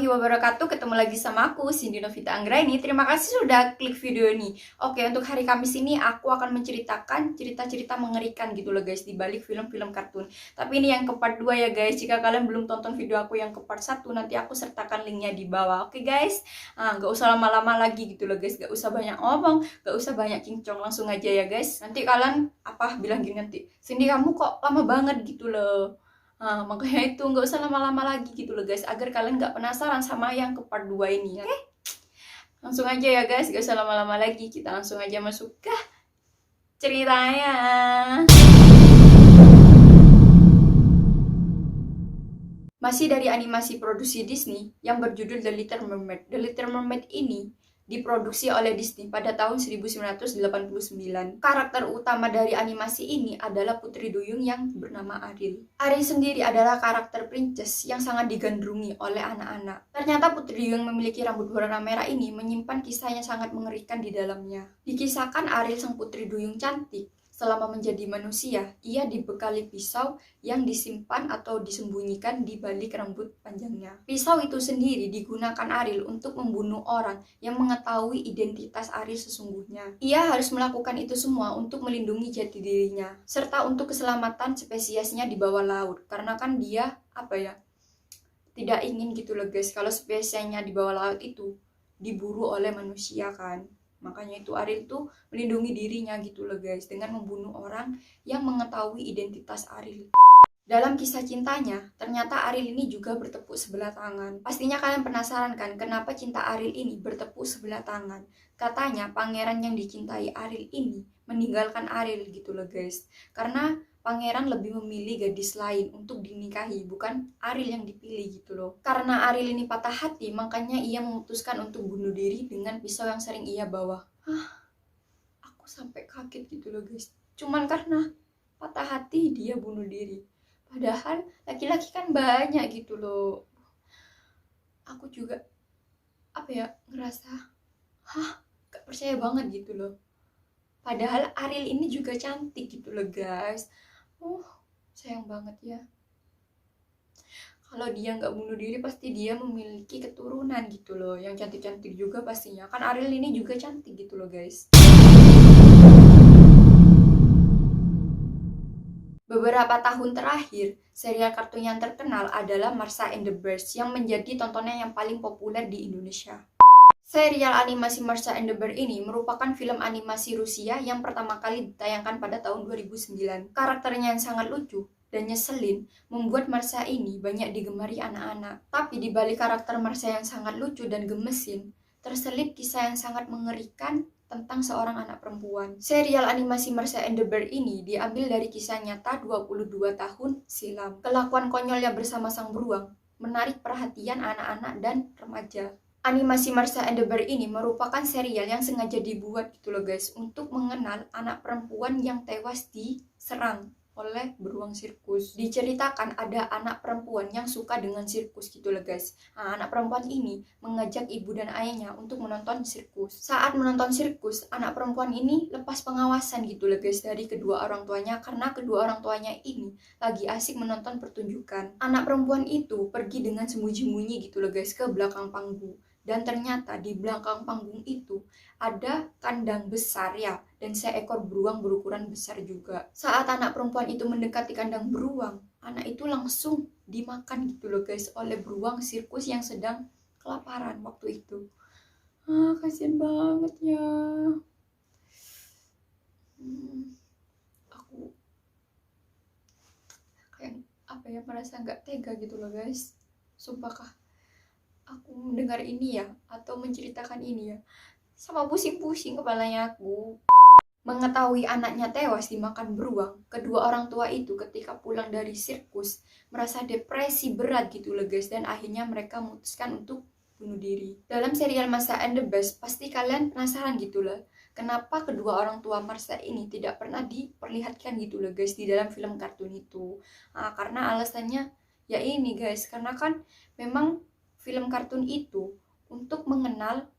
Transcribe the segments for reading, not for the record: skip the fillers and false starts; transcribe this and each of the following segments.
warahmatullahi wabarakatuh. Ketemu lagi sama aku, Cindy Novita Anggraini. Terima kasih sudah klik video ini. Oke, untuk hari Kamis ini aku akan menceritakan cerita-cerita mengerikan gitu loh guys, di balik film-film kartun. Tapi ini yang ke part 2 ya guys. Jika kalian belum tonton video aku yang ke part 1, nanti aku sertakan linknya di bawah. Oke guys, gak usah lama-lama lagi gitu loh guys. Gak usah banyak ngomong, gak usah banyak kincong. Langsung aja ya guys. Nanti kalian bilang gini nanti, Cindy kamu kok lama banget gitu loh. Makanya itu nggak usah lama-lama lagi gitu loh guys, agar kalian nggak penasaran sama yang ke part 2 ini ya. Oke, langsung aja ya guys, nggak usah lama-lama lagi, kita langsung aja masuk ke ceritanya. Masih dari animasi produksi Disney yang berjudul The Little Mermaid. The Little Mermaid ini diproduksi oleh Disney pada tahun 1989. Karakter utama dari animasi ini adalah Putri Duyung yang bernama Ariel. Ariel sendiri adalah karakter princess yang sangat digandrungi oleh anak-anak. Ternyata Putri Duyung memiliki rambut berwarna merah ini menyimpan kisah yang sangat mengerikan di dalamnya. Dikisahkan Ariel sang Putri Duyung cantik. Selama menjadi manusia, ia dibekali pisau yang disimpan atau disembunyikan di balik rambut panjangnya. Pisau itu sendiri digunakan Ariel untuk membunuh orang yang mengetahui identitas Ariel sesungguhnya. Ia harus melakukan itu semua untuk melindungi jati dirinya, serta untuk keselamatan spesiesnya di bawah laut. Karena kan dia, tidak ingin gitu loh guys, kalau spesiesnya di bawah laut itu diburu oleh manusia kan. Makanya itu Ariel tuh melindungi dirinya gitu loh guys, dengan membunuh orang yang mengetahui identitas Ariel. Dalam kisah cintanya, ternyata Ariel ini juga bertepuk sebelah tangan. Pastinya kalian penasaran kan, kenapa cinta Ariel ini bertepuk sebelah tangan? Katanya pangeran yang dicintai Ariel ini meninggalkan Ariel gitu loh guys. Karena pangeran lebih memilih gadis lain untuk dinikahi, bukan Ariel yang dipilih gitu loh. Karena Ariel ini patah hati, makanya ia memutuskan untuk bunuh diri dengan pisau yang sering ia bawa. Aku sampai kaget gitu loh guys. Cuman karena patah hati dia bunuh diri. Padahal laki-laki kan banyak gitu loh. Aku juga ngerasa gak percaya banget gitu loh. Padahal Ariel ini juga cantik gitu loh guys. Sayang banget ya. Kalau dia nggak bunuh diri, pasti dia memiliki keturunan gitu loh, yang cantik-cantik juga pastinya. Kan Ariel ini juga cantik gitu loh guys. Beberapa tahun terakhir, serial kartun yang terkenal adalah Marsha and the Bears yang menjadi tontonan yang paling populer di Indonesia. Serial animasi Marsha and the Bears ini merupakan film animasi Rusia yang pertama kali ditayangkan pada tahun 2009. Karakternya yang sangat lucu dan nyeselin membuat Marsha ini banyak digemari anak-anak. Tapi di balik karakter Marsha yang sangat lucu dan gemesin, terselip kisah yang sangat mengerikan tentang seorang anak perempuan. Serial animasi Marsha and the Bears ini diambil dari kisah nyata 22 tahun silam. Kelakuan konyolnya bersama sang beruang menarik perhatian anak-anak dan remaja. Animasi Marsha and the Bears ini merupakan serial yang sengaja dibuat gitu loh guys, untuk mengenal anak perempuan yang tewas diserang oleh beruang sirkus. Diceritakan ada anak perempuan yang suka dengan sirkus gitu loh guys. Anak perempuan ini mengajak ibu dan ayahnya untuk menonton sirkus. Saat menonton sirkus, anak perempuan ini lepas pengawasan gitu loh guys dari kedua orang tuanya, karena kedua orang tuanya ini lagi asik menonton pertunjukan. Anak perempuan itu pergi dengan sembunyi-sembunyi gitu loh guys ke belakang panggung. Dan ternyata di belakang panggung itu ada kandang besar ya, dan seekor beruang berukuran besar juga. Saat anak perempuan itu mendekati kandang beruang, anak itu langsung dimakan gitu loh guys oleh beruang sirkus yang sedang kelaparan waktu itu. Kasian banget ya. Aku kayak merasa nggak tega gitu loh guys. Sumpah aku mendengar ini ya, atau menceritakan ini ya, sama pusing-pusing kepalanya aku. Mengetahui anaknya tewas dimakan beruang, kedua orang tua itu ketika pulang dari sirkus merasa depresi berat gitu loh guys, dan akhirnya mereka memutuskan untuk bunuh diri. Dalam serial Marsha and the Bears, pasti kalian penasaran gitu loh, kenapa kedua orang tua Marsha ini tidak pernah diperlihatkan gitu loh guys di dalam film kartun itu. Karena alasannya ya ini guys, karena kan memang film kartun itu untuk mengenal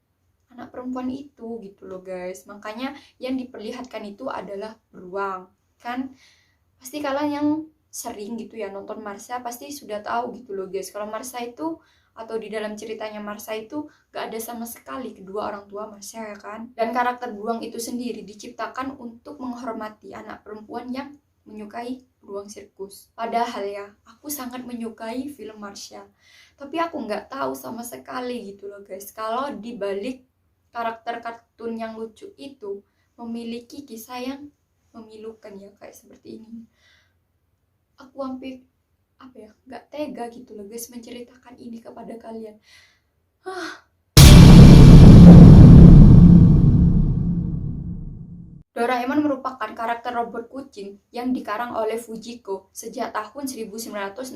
anak perempuan itu gitu loh guys. Makanya yang diperlihatkan itu adalah beruang. Kan pasti kalian yang sering gitu ya nonton Marsha pasti sudah tahu gitu loh guys, kalau Marsha itu atau di dalam ceritanya Marsha itu gak ada sama sekali kedua orang tua Marsha ya kan. Dan karakter beruang itu sendiri diciptakan untuk menghormati anak perempuan yang menyukai beruang sirkus. Padahal ya, aku sangat menyukai film Marsha. Tapi aku nggak tahu sama sekali gitu loh guys, kalau di balik karakter kartun yang lucu itu memiliki kisah yang memilukan ya kayak seperti ini. Aku hampir nggak tega gitu loh guys menceritakan ini kepada kalian. Doraemon merupakan karakter robot kucing yang dikarang oleh Fujiko sejak tahun 1969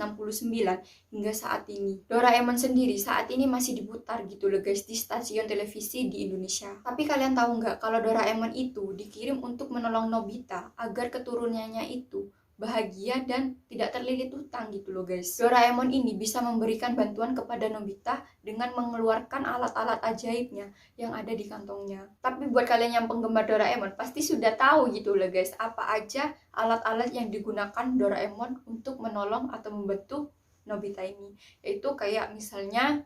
hingga saat ini. Doraemon sendiri saat ini masih diputar gitu loh guys di stasiun televisi di Indonesia. Tapi kalian tahu nggak kalau Doraemon itu dikirim untuk menolong Nobita agar keturunannya itu bahagia dan tidak terlilit hutang gitu loh guys. Doraemon ini bisa memberikan bantuan kepada Nobita dengan mengeluarkan alat-alat ajaibnya yang ada di kantongnya. Tapi buat kalian yang penggemar Doraemon pasti sudah tahu gitu loh guys, apa aja alat-alat yang digunakan Doraemon untuk menolong atau membantu Nobita ini. Yaitu kayak misalnya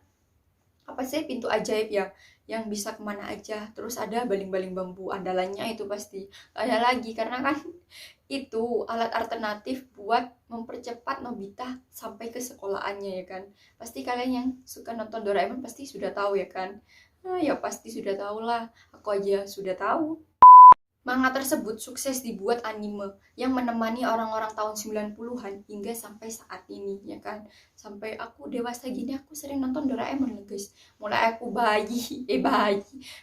pintu ajaib ya, yang bisa kemana aja. Terus ada baling-baling bambu, andalannya itu pasti ada lagi karena kan itu alat alternatif buat mempercepat Nobita sampai ke sekolahannya ya kan. Pasti kalian yang suka nonton Doraemon pasti sudah tahu ya kan. Ya pasti sudah tahu lah, aku aja sudah tahu. Manga tersebut sukses dibuat anime yang menemani orang-orang tahun 90-an hingga sampai saat ini ya kan. Sampai aku dewasa gini aku sering nonton Doraemon nih guys. Mulai aku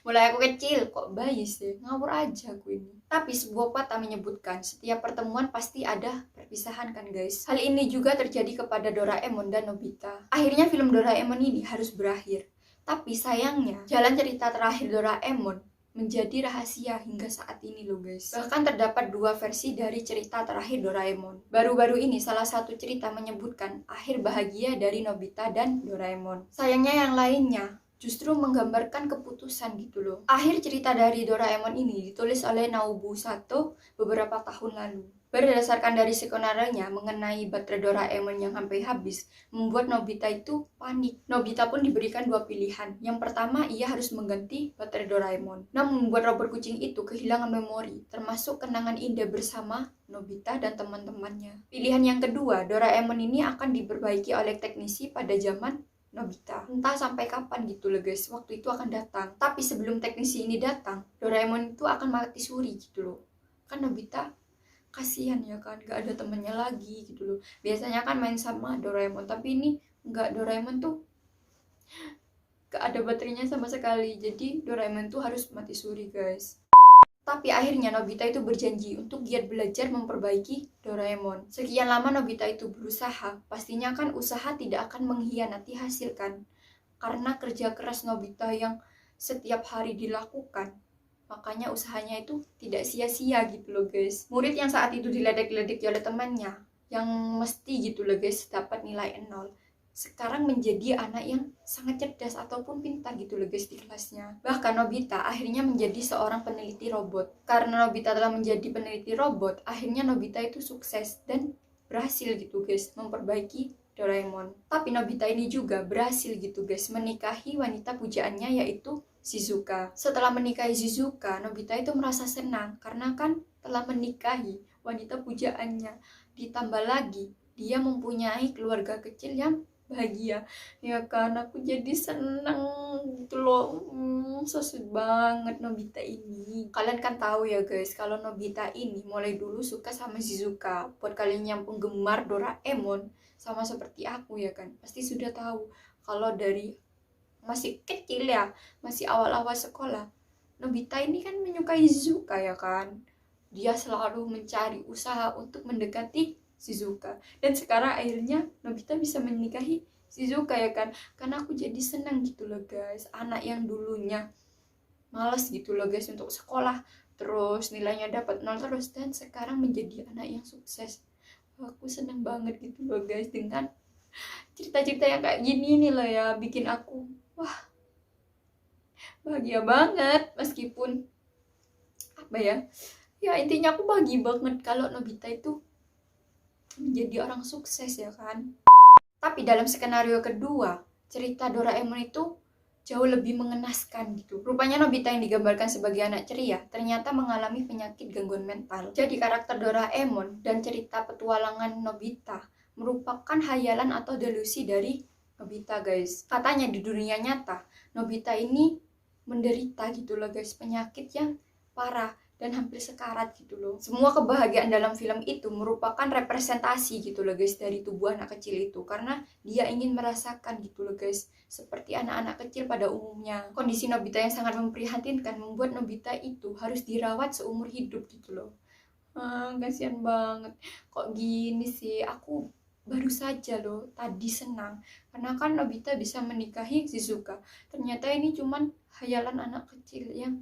mulai aku kecil kok bayi sih, ngawur aja aku ini. Tapi sebuah patah menyebutkan setiap pertemuan pasti ada perpisahan kan guys. Hal ini juga terjadi kepada Doraemon dan Nobita. Akhirnya film Doraemon ini harus berakhir. Tapi sayangnya jalan cerita terakhir Doraemon menjadi rahasia hingga saat ini loh guys. Bahkan terdapat dua versi dari cerita terakhir Doraemon. Baru-baru ini salah satu cerita menyebutkan akhir bahagia dari Nobita dan Doraemon. Sayangnya yang lainnya justru menggambarkan keputusan gitu loh. Akhir cerita dari Doraemon ini ditulis oleh Naobu Sato beberapa tahun lalu. Berdasarkan dari skenario-nya mengenai baterai Doraemon yang sampai habis, membuat Nobita itu panik. Nobita pun diberikan dua pilihan. Yang pertama, ia harus mengganti baterai Doraemon. Namun membuat robot kucing itu kehilangan memori, termasuk kenangan indah bersama Nobita dan teman-temannya. Pilihan yang kedua, Doraemon ini akan diperbaiki oleh teknisi pada zaman Nobita. Entah sampai kapan gitu loh guys, waktu itu akan datang. Tapi sebelum teknisi ini datang, Doraemon itu akan mati suri gitu loh. Kan Nobita kasihan ya kan, gak ada temennya lagi gitu loh. Biasanya kan main sama Doraemon, tapi ini gak, Doraemon tuh gak ada baterainya sama sekali. Jadi Doraemon tuh harus mati suri guys. Tapi akhirnya Nobita itu berjanji untuk giat belajar memperbaiki Doraemon. Sekian lama Nobita itu berusaha, pastinya kan usaha tidak akan mengkhianati hasil kan. Karena kerja keras Nobita yang setiap hari dilakukan, makanya usahanya itu tidak sia-sia gitu loh guys. Murid yang saat itu diledek-ledek oleh temannya, yang mesti gitu loh guys dapat nilai 0, sekarang menjadi anak yang sangat cerdas ataupun pintar gitu loh guys di kelasnya. Bahkan Nobita akhirnya menjadi seorang peneliti robot. Karena Nobita telah menjadi peneliti robot, akhirnya Nobita itu sukses dan berhasil gitu guys memperbaiki Doraemon. Tapi Nobita ini juga berhasil gitu guys menikahi wanita pujaannya yaitu Shizuka. Setelah menikahi Shizuka, Nobita itu merasa senang karena kan telah menikahi wanita pujaannya. Ditambah lagi dia mempunyai keluarga kecil yang bahagia ya kan. Aku jadi seneng gitu loh. So sweet banget Nobita ini. Kalian kan tahu ya guys kalau Nobita ini mulai dulu suka sama Shizuka. Buat kalian yang penggemar Doraemon sama seperti aku ya kan, pasti sudah tahu kalau dari masih kecil ya, masih awal-awal sekolah, Nobita ini kan menyukai Shizuka ya kan. Dia selalu mencari usaha untuk mendekati Shizuka. Dan sekarang akhirnya Nobita bisa menikahi Shizuka ya kan. Karena aku jadi senang gitu loh guys. Anak yang dulunya malas gitu loh guys untuk sekolah, terus nilainya dapat 0 terus, dan sekarang menjadi anak yang sukses. Aku senang banget gitu loh guys dengan cerita-cerita yang kayak gini nih loh ya. Bikin aku bahagia banget. Meskipun ya intinya aku bahagia banget kalau Nobita itu menjadi orang sukses ya kan. Tapi dalam skenario kedua, cerita Doraemon itu jauh lebih mengenaskan gitu. Rupanya Nobita yang digambarkan sebagai anak ceria ternyata mengalami penyakit gangguan mental. Jadi karakter Doraemon dan cerita petualangan Nobita merupakan hayalan atau delusi dari Nobita, guys. Katanya di dunia nyata, Nobita ini menderita gitu loh, guys, penyakit yang parah dan hampir sekarat gitu loh. Semua kebahagiaan dalam film itu merupakan representasi gitu loh, guys, dari tubuh anak kecil itu, karena dia ingin merasakan gitu loh, guys, seperti anak-anak kecil pada umumnya. Kondisi Nobita yang sangat memprihatinkan membuat Nobita itu harus dirawat seumur hidup gitu loh. Kasihan banget. Kok gini sih? Aku baru saja loh tadi senang karena kan Nobita bisa menikahi Shizuka. Ternyata ini cuman hayalan anak kecil yang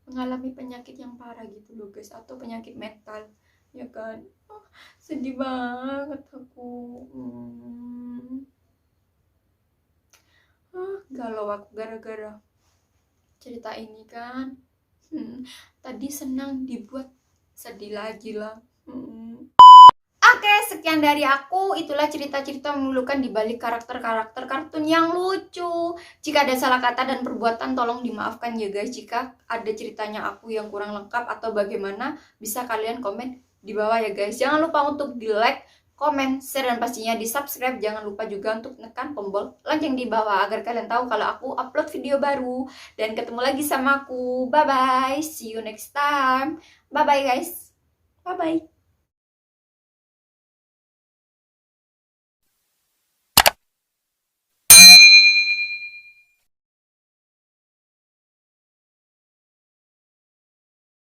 mengalami penyakit yang parah gitu loh, guys, atau penyakit mental, ya kan. Sedih banget aku. Galau aku gara-gara cerita ini kan. Tadi senang dibuat sedih lagi lah. Oke, sekian dari aku. Itulah cerita-cerita memilukan di balik karakter-karakter kartun yang lucu. Jika ada salah kata dan perbuatan, tolong dimaafkan ya guys. Jika ada ceritanya aku yang kurang lengkap atau bagaimana, bisa kalian komen di bawah ya guys. Jangan lupa untuk di like, komen, share, dan pastinya di subscribe. Jangan lupa juga untuk tekan tombol lonceng di bawah agar kalian tahu kalau aku upload video baru. Dan ketemu lagi sama aku. Bye-bye. See you next time. Bye-bye guys. Bye-bye.